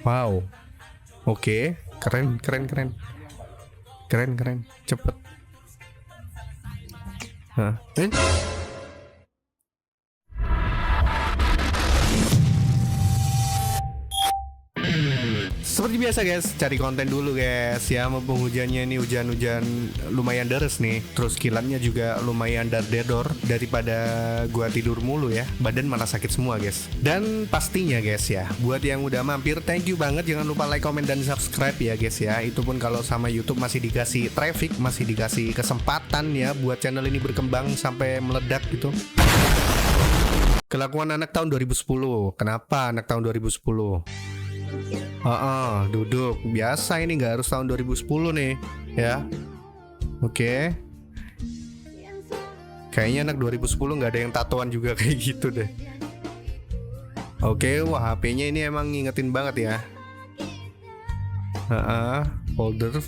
Wow. Oke. Keren, keren, keren. Keren, keren. Cepet. Hah? Seperti biasa guys, cari konten dulu guys ya. Mumpung hujannya ini hujan-hujan lumayan deres nih. Terus kilatnya juga lumayan dar-dedor. Daripada gua tidur mulu ya, badan mana sakit semua guys. Dan pastinya guys ya, buat yang udah mampir, thank you banget. Jangan lupa like, comment, dan subscribe ya guys ya. Itu pun kalau sama YouTube masih dikasih traffic, masih dikasih kesempatan ya buat channel ini berkembang sampai meledak gitu. Kelakuan anak tahun 2010. Kenapa anak tahun 2010? Duduk. Biasa ini nggak harus tahun 2010 nih, ya. Oke. Kayaknya anak 2010 nggak ada yang tatoan juga kayak gitu deh. Oke, wah HP-nya ini emang ngingetin banget ya. Folder,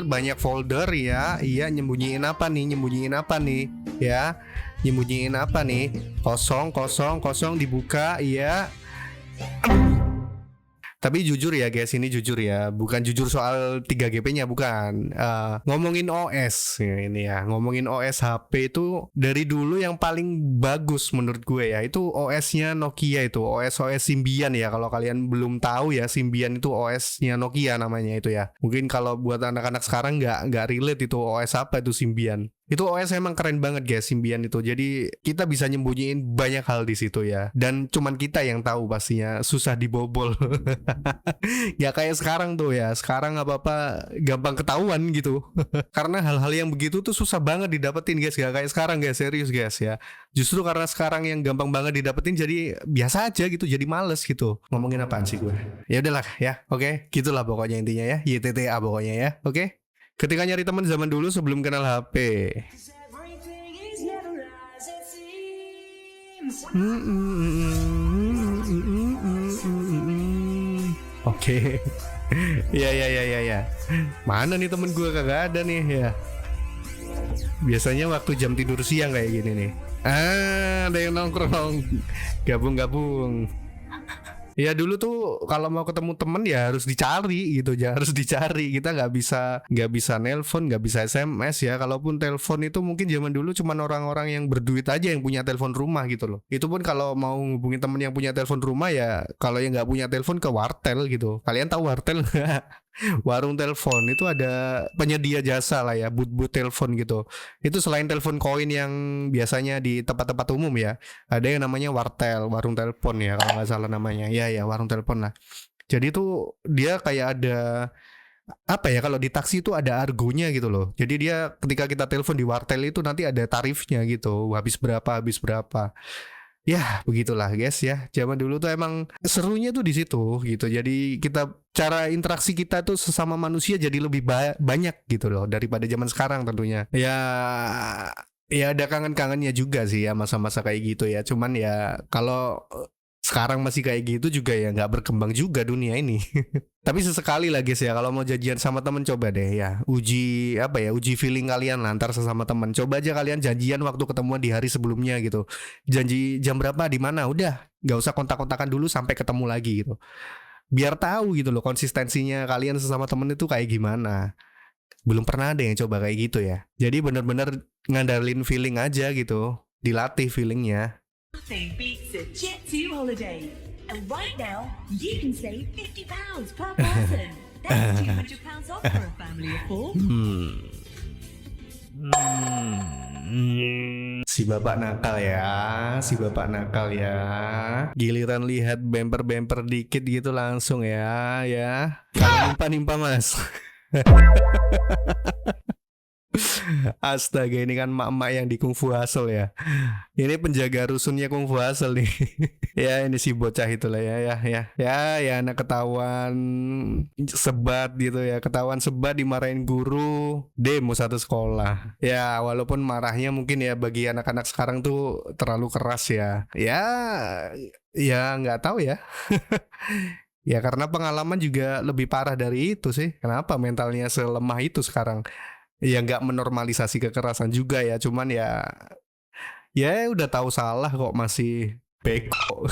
banyak folder ya. Iya, nyembunyiin apa nih? Ya, nyembunyiin apa nih? Kosong, dibuka, iya. Tapi jujur ya guys, ini jujur ya, bukan jujur soal 3GP-nya, bukan. Ngomongin OS ini ya, ngomongin OS HP itu dari dulu yang paling bagus menurut gue ya, itu OS-nya Nokia, itu OS Symbian ya. Kalau kalian belum tahu ya, Symbian itu OS-nya Nokia namanya itu ya. Mungkin kalau buat anak-anak sekarang nggak relate itu OS apa itu Symbian. Itu OS emang keren banget guys, Symbian itu. Jadi kita bisa nyembunyiin banyak hal di situ ya. Dan cuman kita yang tahu pastinya, susah dibobol. Ya kayak sekarang tuh ya. Sekarang apa-apa gampang ketahuan gitu. Karena hal-hal yang begitu tuh susah banget didapetin guys. Gak kayak sekarang guys, serius guys ya. Justru karena sekarang yang gampang banget didapetin jadi biasa aja gitu, jadi males gitu. Ngomongin apaan sih gue? Ya udahlah ya, oke. Gitulah pokoknya intinya ya. YTTA pokoknya ya, oke. Ketika nyari teman zaman dulu sebelum kenal HP. Oke. Ya. Mana nih temen gue, kagak ada nih ya. Biasanya waktu jam tidur siang kayak gini nih. Ada yang nongkrong. Gabung. Ya dulu tuh kalau mau ketemu temen ya harus dicari gitu, harus dicari. Kita nggak bisa nelpon, nggak bisa SMS ya. Kalaupun telepon itu mungkin zaman dulu cuman orang-orang yang berduit aja yang punya telepon rumah gitu loh. Itu pun kalau mau ngubungin temen yang punya telepon rumah ya, kalau yang nggak punya telepon ke wartel gitu. Kalian tahu wartel nggak? Warung telepon itu ada penyedia jasa lah ya, booth telepon gitu. Itu selain telepon koin yang biasanya di tempat-tempat umum ya, ada yang namanya wartel, warung telepon ya kalau nggak salah namanya. Ya warung telepon lah. Jadi tuh dia kayak ada apa ya, kalau di taksi itu ada argonya gitu loh. Jadi dia ketika kita telepon di wartel itu nanti ada tarifnya gitu, habis berapa. Ya begitulah guys ya. Zaman dulu tuh emang serunya tuh di situ gitu. Jadi cara interaksi kita tuh sesama manusia jadi lebih banyak gitu loh daripada zaman sekarang tentunya. Ya ada kangen-kangennya juga sih ya masa-masa kayak gitu ya. Cuman ya kalau sekarang masih kayak gitu juga ya nggak berkembang juga dunia ini. Tapi sesekali lah guys ya, kalau mau janjian sama temen coba deh ya, uji feeling kalian lah antar sesama temen. Coba aja kalian janjian waktu ketemuan di hari sebelumnya gitu. Janji jam berapa di mana, udah nggak usah kontak-kontakan dulu sampai ketemu lagi gitu. Biar tahu gitu loh konsistensinya kalian sesama temen itu kayak gimana. Belum pernah ada yang coba kayak gitu ya. Jadi bener-bener ngandalin feeling aja gitu, dilatih feelingnya. Nothing beats a Jet2 holiday. And right now, you can save £50 per person. That's £200 off for a family of 4. Si bapak nakal ya. Giliran lihat bemper dikit gitu langsung ya. Kalau nimpa mas. Astaga, ini kan mak-mak yang di Kung Fu Hustle ya. Ini penjaga rusunnya Kung Fu Hustle nih. Ya ini si bocah itulah ya anak ketahuan sebat gitu ya. Ketahuan sebat dimarahin guru, demo satu sekolah. Ya walaupun marahnya mungkin ya bagi anak-anak sekarang tuh terlalu keras ya. Ya nggak tahu ya. Ya karena pengalaman juga lebih parah dari itu sih. Kenapa mentalnya selemah itu sekarang? Ya nggak menormalisasi kekerasan juga ya, cuman ya udah tahu salah kok masih beko.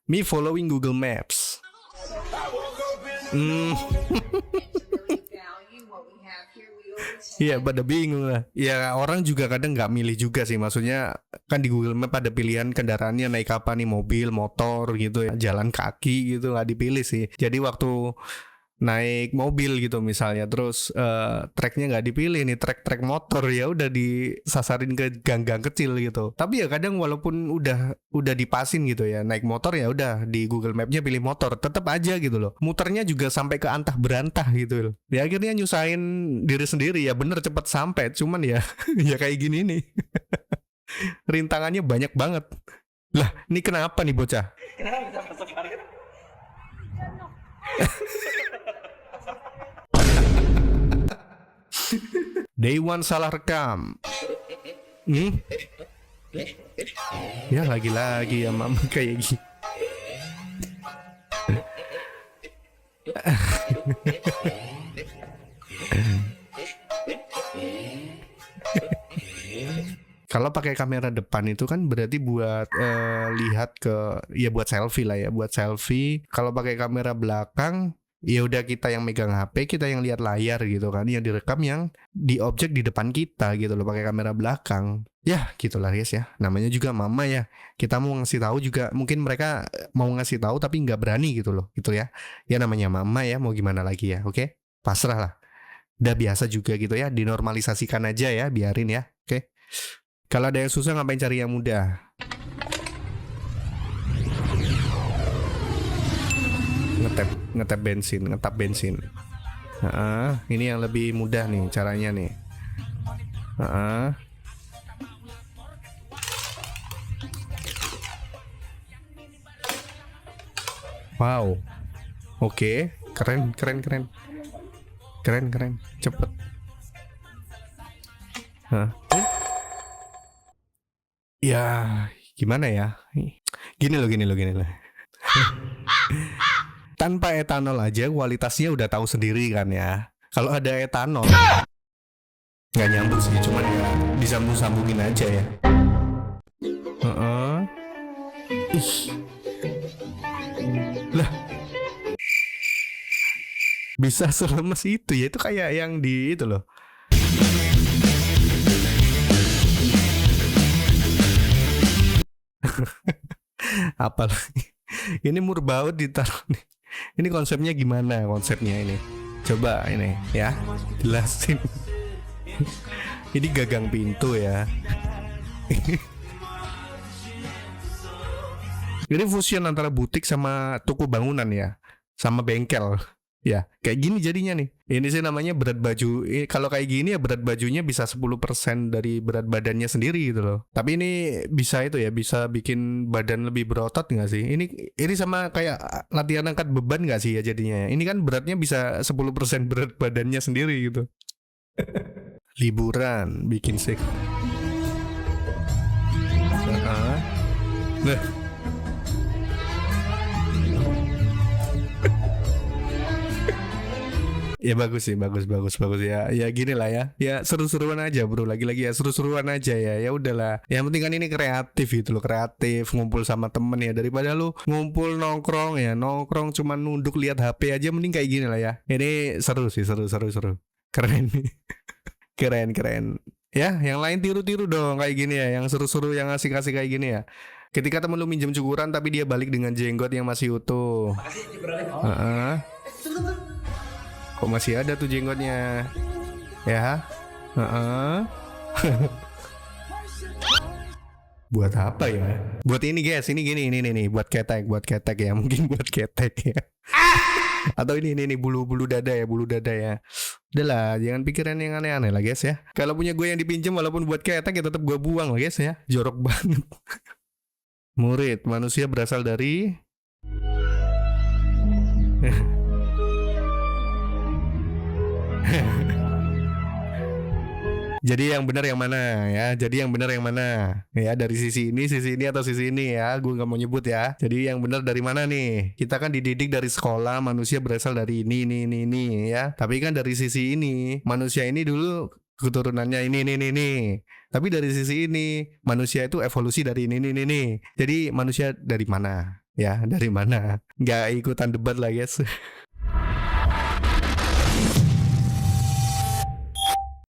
Me following Google Maps. Iya, pada bingung lah. Ya orang juga kadang nggak milih juga sih. Maksudnya kan di Google Map ada pilihan kendaraannya naik apa nih, mobil, motor gitu ya, jalan kaki gitu nggak dipilih sih. Jadi waktu naik mobil gitu misalnya, terus treknya nggak dipilih nih, trek motor, ya udah disasarin ke gang-gang kecil gitu. Tapi ya kadang walaupun udah dipasin gitu ya, naik motor ya udah di Google Map-nya pilih motor, tetap aja gitu loh. Muternya juga sampai ke antah berantah gitu loh. Ya akhirnya nyusahin diri sendiri ya, bener cepet sampai, cuman ya ya kayak gini nih. Rintangannya banyak banget. Lah, ini kenapa nih bocah? Kenapa bisa masuk harga? Day one salah rekam. Ya lagi-lagi ya mama kayak gini. Kalau pakai kamera depan itu kan berarti buat lihat ke, ya buat selfie lah ya, buat selfie. Kalau pakai kamera belakang, ya udah kita yang megang HP, kita yang lihat layar gitu kan, yang direkam yang di objek di depan kita gitu loh, pakai kamera belakang. Ya gitulah guys ya, namanya juga mama ya. Kita mau ngasih tahu juga, mungkin mereka mau ngasih tahu tapi nggak berani gitu loh, gitu ya. Ya namanya mama ya, mau gimana lagi ya, oke? Pasrah lah. Udah biasa juga gitu ya, dinormalisasikan aja ya, biarin ya, oke? Kalau ada yang susah ngapain cari yang mudah? Ngetap bensin. Ini yang lebih mudah nih caranya nih. Wow. Oke, keren. Cepet. Ya, gimana ya? Gini loh. Tanpa etanol aja kualitasnya udah tahu sendiri kan ya. Kalau ada etanol nggak nyambung sih, cuman ya disambung-sambungin aja ya. Lah, bisa selemes itu ya, itu kayak yang di itu loh. Apalagi ini murbaut ditaruh nih. Ini konsepnya gimana konsepnya ini? Coba ini ya, jelasin. Ini gagang pintu ya. Ini fusion antara butik sama toko bangunan ya, sama bengkel. Ya, kayak gini jadinya nih. Ini sih namanya berat baju. Kalau kayak gini ya berat bajunya bisa 10% dari berat badannya sendiri gitu loh. Tapi ini bisa itu ya, bisa bikin badan lebih berotot nggak sih? Ini sama kayak latihan angkat beban nggak sih ya jadinya? Ini kan beratnya bisa 10% berat badannya sendiri gitu. Liburan, bikin sik. Nah. Ya bagus sih, bagus ya. Ya gini lah ya. Ya seru-seruan aja bro, lagi-lagi ya seru-seruan aja ya. Ya udahlah. Yang penting kan ini kreatif gitu loh, kreatif, ngumpul sama temen ya, daripada lu ngumpul nongkrong ya, nongkrong cuman nunduk lihat HP aja, mending kayak gini lah ya. Ini seru sih, seru. Keren nih. Keren. Ya, yang lain tiru-tiru dong kayak gini ya, yang seru-seru, yang asik-asik kayak gini ya. Ketika temen lu minjem cukuran tapi dia balik dengan jenggot yang masih utuh. Kok masih ada tuh jenggotnya? Ya. Buat apa ya? Buat ini guys, ini gini, ini nih, buat ketek ya, mungkin buat ketek ya. Atau ini bulu dada ya. Udahlah, jangan pikiran yang aneh-aneh lah guys ya. Kalau punya gue yang dipinjam walaupun buat ketek ya tetap gue buang lah guys ya. Jorok banget. Murid, manusia berasal dari Jadi yang benar yang mana ya? Jadi yang benar yang mana? Ya dari sisi ini atau sisi ini ya? Gue nggak mau nyebut ya. Jadi yang benar dari mana nih? Kita kan dididik dari sekolah manusia berasal dari ini ya. Tapi kan dari sisi ini manusia ini dulu keturunannya ini. Tapi dari sisi ini manusia itu evolusi dari ini. Jadi manusia dari mana? Ya, dari mana? Nggak ikutan debat lah guys.